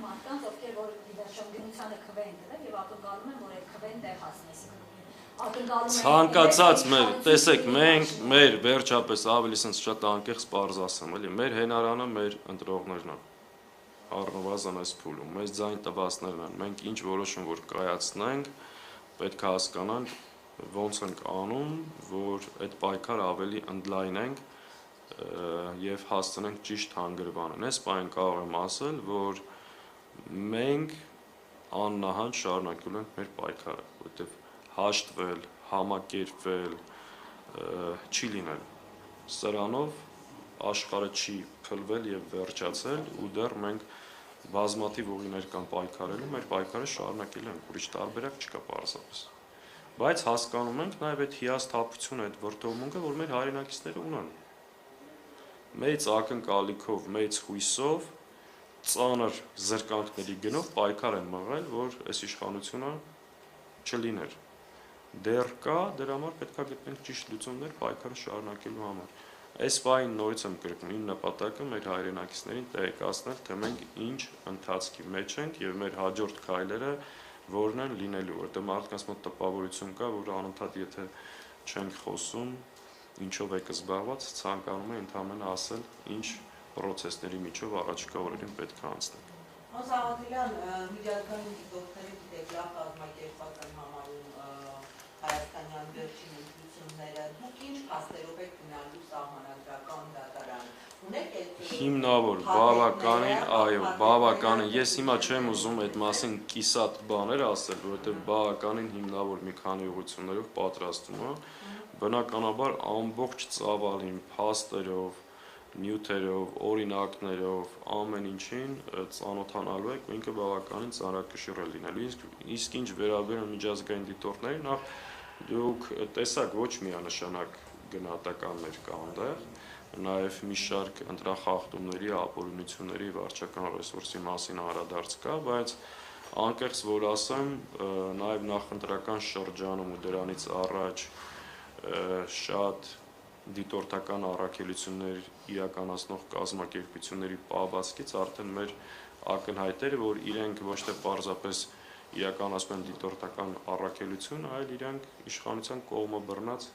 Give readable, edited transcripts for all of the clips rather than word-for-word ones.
մարդկանց, ովքեր որ դաշնգնությանը քվե են դրել եւ ակնկալում են, որ այդ քվեն տեղ հասնի։ Ցանկացած մեր, տեսեք, մենք մեր վերջապես ավելի sense շատ անկեղծ բարձ ասեմ, էլի, մեր հենարանը մեր ընտրողներն են։ Առնվազն այս փուլում, մեզ ձայն տվածներն են, մենք ինչ որոշում որ կայացնենք, պետք է հասկանանք ոնց ենք անում, որ այդ պայքարը ավելի ընդլայնենք եւ հասցնենք ճիշտ հանգրվանն։ Այս պայն կարող եմ ասել, որ մենք աննահանջ շարունակելու ենք մեր պայքարը, որտեղ հաշտվել, համակերպվել չի լինել։ Սրանով աշխարհը չի փլվել եւ վերջացել ու դեռ մենք բազմաթիվ ուղիներ կան պայքարելու, մեր պայքարը շարունակելու ենք, ուրիշ տարբերակ չկա պարզապես։ Բայց հասկանում ենք նաեւ այդ հիասթափությունը, այդ վրդովմունքը, որ մեր հայրենակիցները ունեն։ Մեծ ակնկալիքով, մեծ հույսով, ծանր զրկանքների գնով պայքար են մղել, որ այս իշխանությունը չլիներ։ Դեռ կա, դրա համար պետք է գտնենք ճիշտ լուծումներ պայքարը շարունակելու համար։ Այս բանին նորից եմ կրկնում, իմ նպատակը մեր հայրենակիցներին տեղեկացնել, թե մենք ինչ ընթացքի մեջ ենք եւ մեր հաջորդ քայլերը որն են լինելու, որտեղ մարդկանց մոտ տպավորություն կա, որ անընդհատ եթե չենք խոսում, ինչով եք զբաղված, ցանկանում է ընդհանրապես ասել, ինչ process-ների միջով առաջիկա օրերին պետք է անցնենք։ Սաղաթելյան, միջազգային դիտորդների գիտեք, լավ կազմակերպված են համարում հայաստանյան վերջին ընտրությունները, դուք ինչ փաստերով եք գնալու սահմանադրական դատարան, ունեք այդ հիմնավոր, բավականին, այո, բավականին, ես հիմա չեմ ուզում այդ մասին կիսատ բաներ ասել, որովհետև բավականին հիմնավոր մի քանի ուղղություններով պատրաստում է, բնականաբար ամբողջ ծավալին, փաստերով, նյութերով, օրինակներով, ամեն ինչին ծանոթանալու եք, ու ինքը բավականին ծանրակշիռ է լինելու, իսկ ինչ վերաբերում միջազգային դիտորդներին, նախ դուք տեսակ ոչ միանշանակ գնահատականներ կա այնտեղ, նաև մի շարք ընտրախախտումների, ապօրինությունների, վարչական ռեսուրսի մասին անդրադարձ կա, բայց անկեղծ որ ասեմ, նաև նախընտրական շրջանում ու դրանից առաջ շատ դիտորդական առաքելություններ իրականացնող կազմակերպությունների պահվածքից արդեն մեր ակնհայտերը, որ իրենք ոչ թե պարզապես իրականացնում են դիտորդական առաքելություն, այլ իրենք իշխանության կողմը բռնած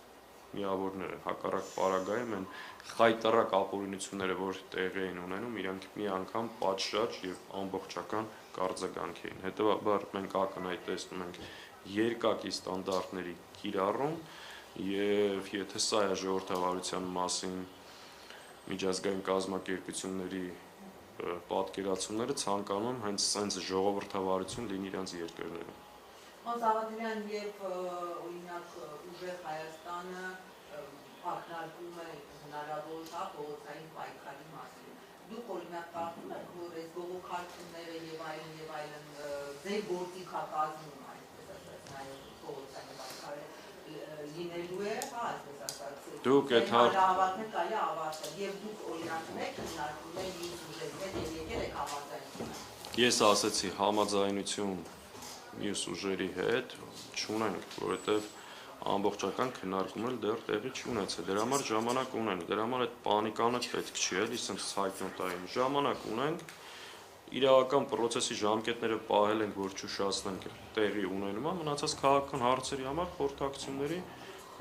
միավորներ են, հակառակ պարագայում են խայտառակ ապօրինությունները, որ տեղի են ունենում, իրենք մի անգամ պատշաճ եւ ամբողջական կարձագանք էին։ Հետեւաբար մենք ակնհայտ տեսնում ենք երկակի ստանդարտների կիրառում եւ եթե սա է ժողովրդավարության մասին միջազգային կազմակերպությունների պատկերացումները ցանկանում են հենց sense ժողովրդավարություն լինի իրենց երկրներում։ Սաղաթելյան, երբ օրինակ ուժեղ Հայաստանը ակնարկում է հնարավոր փողոցային պայքարի մասին, դուք օրինակ կարծում եք, որ այս բողոքարկումները եւ այլն ձեր գործիքակազմում այսպես ասած նաեւ փողոցային պայքարը լինելու է, այսպես ասած, դուք այդ հավաքն կարելի ավարտել եւ դուք օրինակ եք քննարկում եք ինչ ուժերի հետ եւ եկել եք համաձայնություն։ Ես ասացի համաձայնություն մյուս ուժերի հետ չունենք, որովհետեւ ամբողջական քննարկումն դեռ տեղի չի ունեցել։ Դրա համար ժամանակ ունենք, դրա համար այդ պանիկանը պետք չի, էլի, ասենք ցայտնոտային ժամանակ ունենք։ Իրավական process-ի ժամկետները պահել ենք, որ չուշացնենք տեղի ունենումը, մնացած քաղաքական հարցերի համար խորհրդակցությունների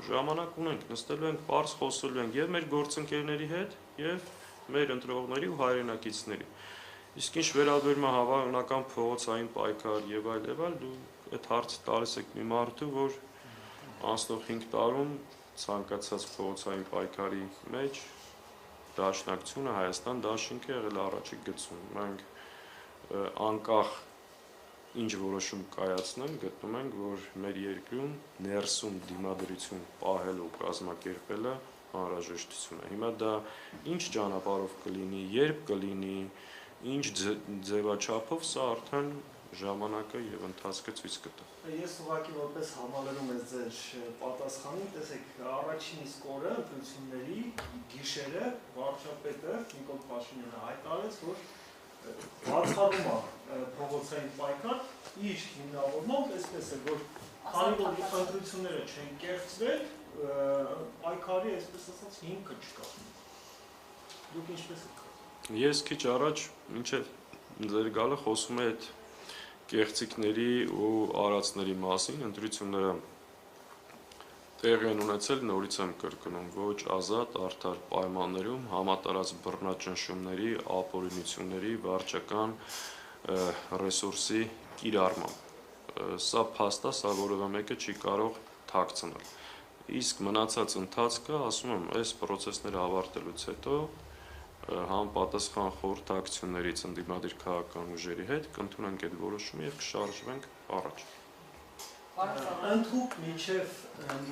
ժամանակ ունենք, նստելու ենք, պարզ խոսելու ենք եւ մեր գործընկերների հետ եւ մեր ընտրողների ու հայրենակիցների։ Իսկ ինչ վերաբերում է հավանական փողոցային պայքար եւ այլ, դու այդ հարցը տալիս եք մի մարդու, որ անցնող 5 տարում ցանկացած փողոցային պայքարի մեջ դաշնակցությունը Հայաստան դաշինքը եղել առաջի գծում։ Մենք անկախ ինչ որոշում կայացնենք, գտնում ենք, որ մեր երկրում ներսում դիմադրություն պահելու կազմակերպելը անհրաժեշտություն է։ Հիմա դա ինչ ճանապարհով կլինի, երբ կլինի, ինչ ձևաչափով, սա արդեն ժամանակը եւ ընթացքը ցույց կտա։ Ես ուղղակի որպես համալրում ես ձեր պատասխանին, տեսեք, առաջին իսկ օրը ընտրությունների գիշերը վարչապետը Նիկոլ Փաշինյանը հայտարարեց, որ բացառում է փողոցային պայքար, իր հիմնավորմամբ այսպես է, որ քանի որ ընտրությունները չեն կեղծվել, պայքարի այսպես ասած հիմքը չկա։ Դուք ինչպես եք։ Ես քիչ առաջ մինչև ձեր գալը խոսում է այդ կեղծիքների ու արածների մասին, ընտրությունները տեղի են ունեցել, նորից եմ կրկնում, ոչ ազատ, արդար պայմաններում, համատարած բռնաճնշումների, ապօրինությունների, վարչական ռեսուրսի կիրառմամբ։ Սա փաստ է, սա որևէ մեկը չի կարող թաքցնել։ Իսկ մնացած ընթացքը, ասում եմ, այս process-ները ավարտելուց հետո համապատասխան խորհրդակցություններից ընդդիմադիր քաղաքական ուժերի հետ կընդունենք այդ որոշումը եւ կշարժվենք առաջ։ Ընդհուպ մինչև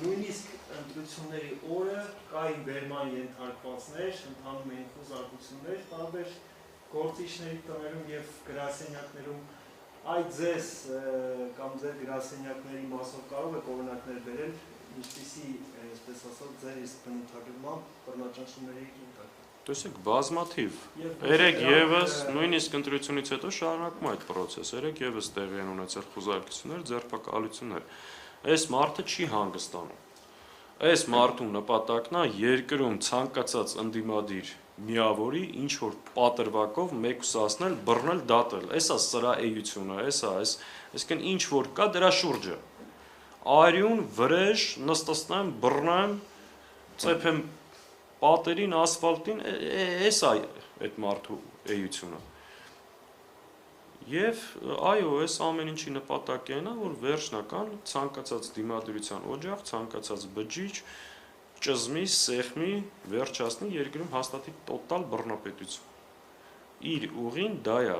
նույնիսկ ընտրությունների օրը կային բերման ենթարկվածներ, ընթանում էին խոզարկություններ տարբեր գործիչների տներում եւ գրասենյակներում, այդ ձեզ կամ ձեր գրասենյակների մասով կարող եք օրինակներ բերել, ինչպիսի, այսպես ասած, ձեր իսկ բնութագրմամբ բռնաճնշումների ենթարկված։ Տեսեք, բազմաթիվ։ Երեք եւս նույնիսկ ընտրությունից հետո շարունակում այդ process-ը, երեք եւս տեղի են ունեցել խոզարկություններ, ձերբակալություններ։ Այս մարդը չի հանգստանում։ Այս մարդու նպատակն է երկրում ցանկացած ընդդիմադիր միավորի ինչ որ պատրվակով մեկուսացնել, բռնել, դատել։ Էսա սրա էությունը, այսինքն ինչ որ կա դրա շուրջը։ Արյուն, վրեժ, նստացնեմ, բռնեմ, ծեփեմ պատերին, ասֆալտին, էսա այդ մարդու էությունը։ Եվ այո, այս ամեն ինչի նպատակն է, որ վերջնական ցանկացած դիմադրության օջախ, ցանկացած բջիջ, ճզմի, սեղմի, վերջացնի երկրում հաստատի տոտալ բռնապետություն։ Իր ուղին դա է,